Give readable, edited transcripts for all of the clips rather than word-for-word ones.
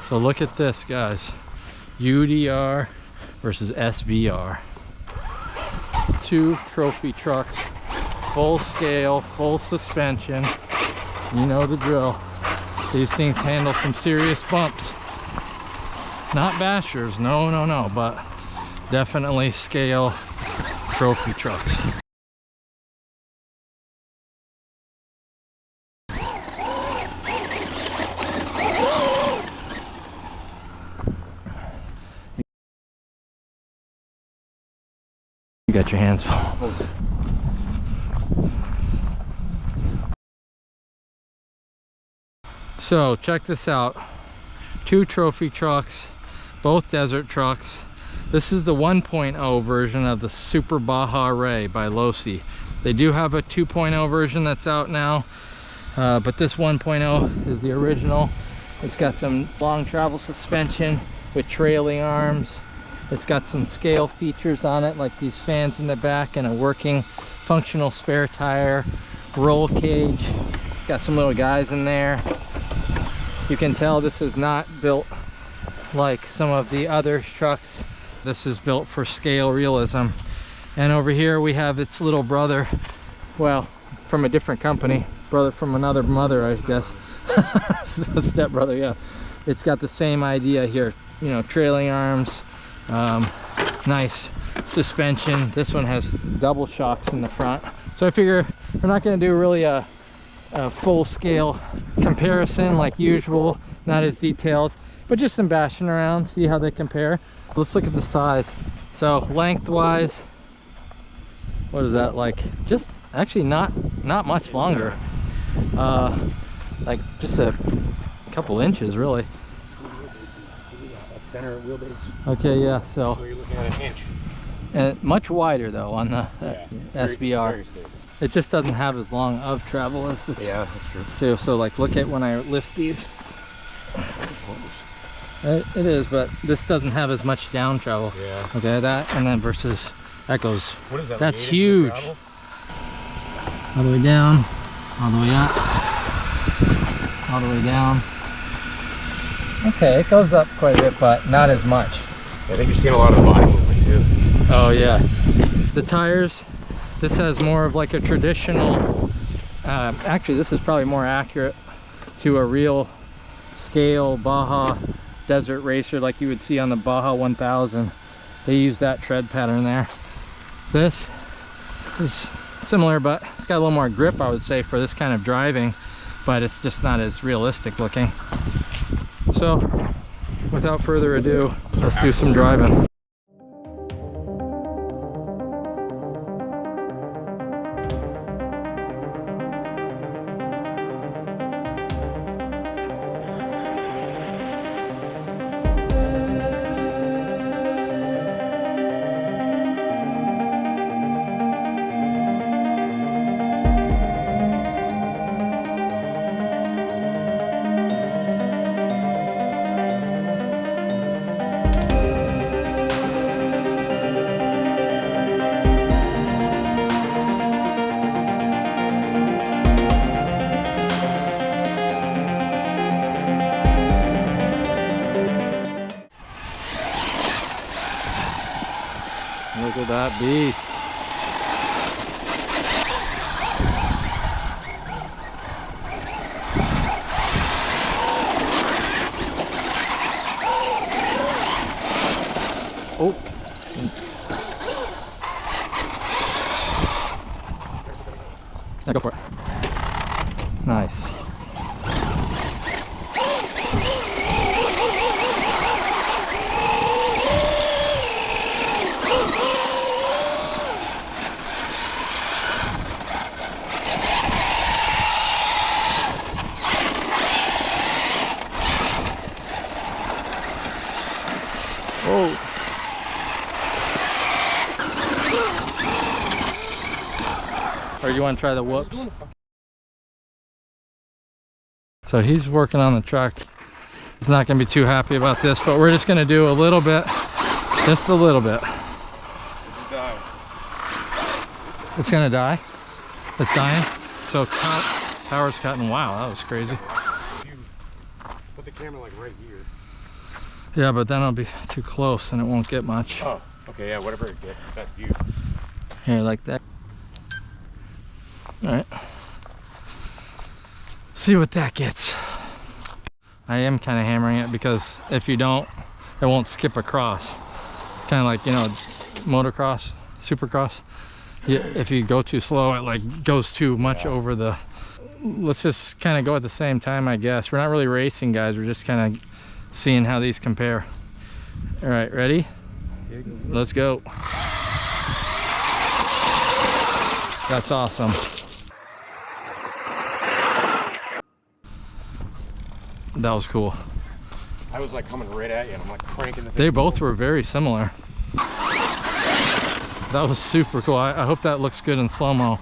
So look at this, guys. UDR versus SBR. Two trophy trucks, full scale, full suspension. You know the drill. These things handle some serious bumps. Not bashers, no, but definitely scale trophy trucks. You got your hands full. So check this out. Two trophy trucks, both desert trucks. This is the 1.0 version of the Super Baja Rey by Losi. They do have a 2.0 version that's out now, but this 1.0 is the original. It's got some long travel suspension with trailing arms. It's got some scale features on it, like these fans in the back and a working functional spare tire, roll cage. Got some little guys in there. You can tell this is not built like some of the other trucks. This is built for scale realism. And over here we have its little brother, well, from a different company, brother from another mother, I guess. Step brother, yeah. It's got the same idea here, you know, trailing arms, nice suspension. This one has double shocks in the front. So I figure we're not going to do really a full scale comparison like usual, not as detailed, but just some bashing around, see how they compare. Let's look at the size. So lengthwise, what is that, like just actually not much longer, like just a couple inches really. Center wheelbase. Okay, yeah, so you're looking at an inch. And much wider though on the SBR. Very it just doesn't have as long of travel as the yeah, that's true too. So like look at when I lift these. It is, but this doesn't have as much down travel. Yeah. Okay, that and then versus that goes. What is that? That's huge. All the way down, all the way up, all the way down. Okay, it goes up quite a bit, but not as much. I think you're seeing a lot of body movement too. Oh yeah. The tires, this has more of like a traditional, actually this is probably more accurate to a real scale Baja Desert Racer like you would see on the Baja 1000. They use that tread pattern there. This is similar, but it's got a little more grip, I would say, for this kind of driving, but it's just not as realistic looking. So without further ado, let's do some driving. Look at that beast. Oh. Yeah, go for it. Nice. Oh. Or you want to try the whoops? So he's working on the truck. He's not going to be too happy about this, but we're just going to do a little bit, just a little bit. It's going to die? It's dying? So power's cutting. Wow, that was crazy. You put the camera like right here. Yeah, but then I'll be too close and it won't get much. Oh, okay, yeah, whatever it gets, best view. Here, like that. All right. See what that gets. I am kind of hammering it because if you don't, it won't skip across. Kind of like, you know, motocross, supercross. If you go too slow, it like goes too much over the... Let's just kind of go at the same time, I guess. We're not really racing, guys. We're just kind of seeing how these compare. All right, ready? Let's go. That's awesome. That was cool. I was like coming right at you and I'm like cranking the thing. They both were very similar. That was super cool. I hope that looks good in slow-mo.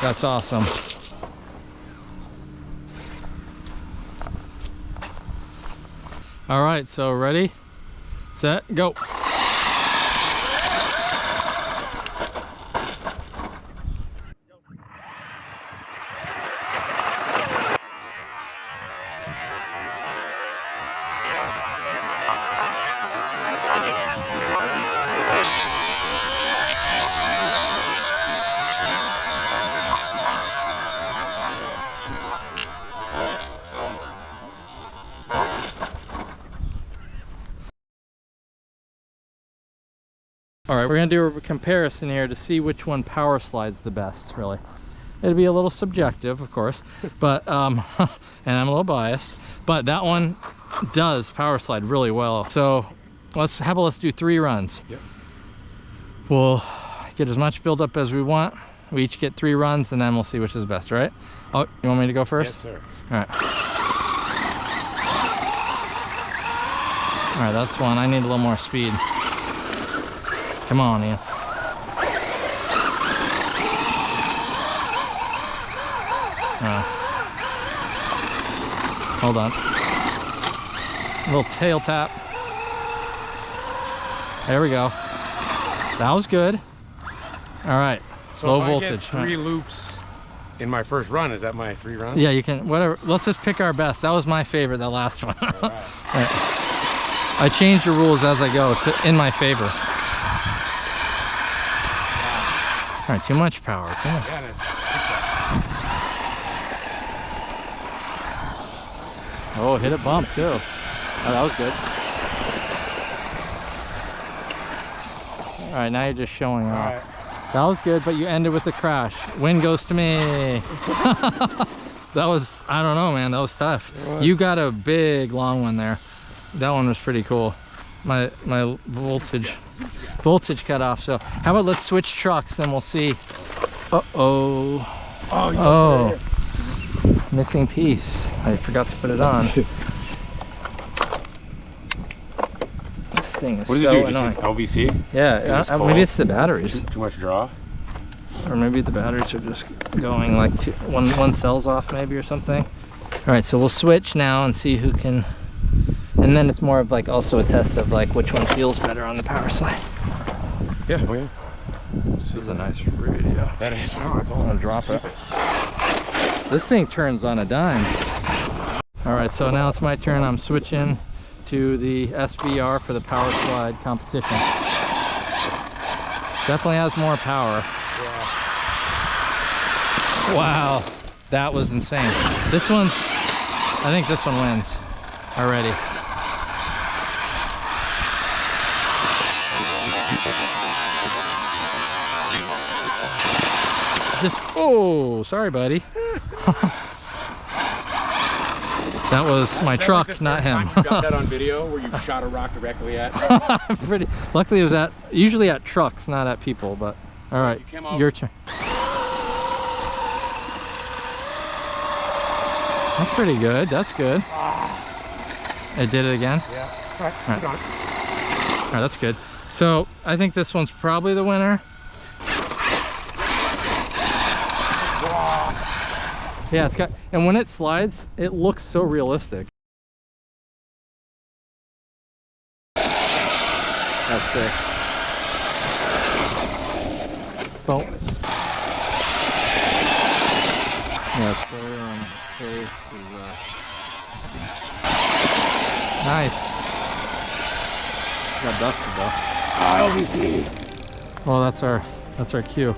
That's awesome. All right, so ready, set, go. All right, we're gonna do a comparison here to see which one power slides the best, really. It'll be a little subjective, of course, but, and I'm a little biased, but that one does power slide really well. So let's do 3 runs. Yep. We'll get as much build up as we want. We each get 3 runs and then we'll see which is best, right? Oh, you want me to go first? Yes, sir. All right. All right, that's one. I need a little more speed. Come on, Ian. Hold on. A little tail tap. There we go. That was good. All right. So low if voltage. I get 3 loops in my first run, is that my 3 runs? Yeah, you can, whatever. Let's just pick our best. That was my favorite, that last one. All right. All right. I change the rules as I go in my favor. All right, too much power. Too much. Yeah, Oh, hit a bump too. Oh, that was good. All right, now you're just showing off. right. That was good, but you ended with the crash. Win goes to me. That was, I don't know, man. That was tough. You got a big, long one there. That one was pretty cool. My voltage cut off. So how about let's switch trucks, then we'll see. Oh, missing piece. I forgot to put it on. This thing is what does so it do? annoying. Just LVC? Yeah, maybe it's the batteries. Too much draw? Or maybe the batteries are just going like one cell's off maybe or something. All right, so we'll switch now and see who can, and then it's more of like also a test of like which one feels better on the power slide. Yeah, oh yeah. This is a nice radio. That is. No, I'm gonna drop it. This thing turns on a dime. All right, so now it's my turn. I'm switching to the SBR for the power slide competition. Definitely has more power. Yeah. Wow, that was insane. This one's, I think this one wins already. Just, oh, sorry, buddy. That was my truck, like not him. You got that on video where you shot a rock directly at? Luckily it was usually at trucks, not at people, but all right, your turn. That's pretty good. That's good. It did it again? Yeah. All right. All right, that's good. So I think this one's probably the winner. Yeah, it's got, and when it slides, it looks so realistic. That's sick. Boom. Yeah, spoiler on the face is nice. Got dusted though. Obviously. Well, that's our cue.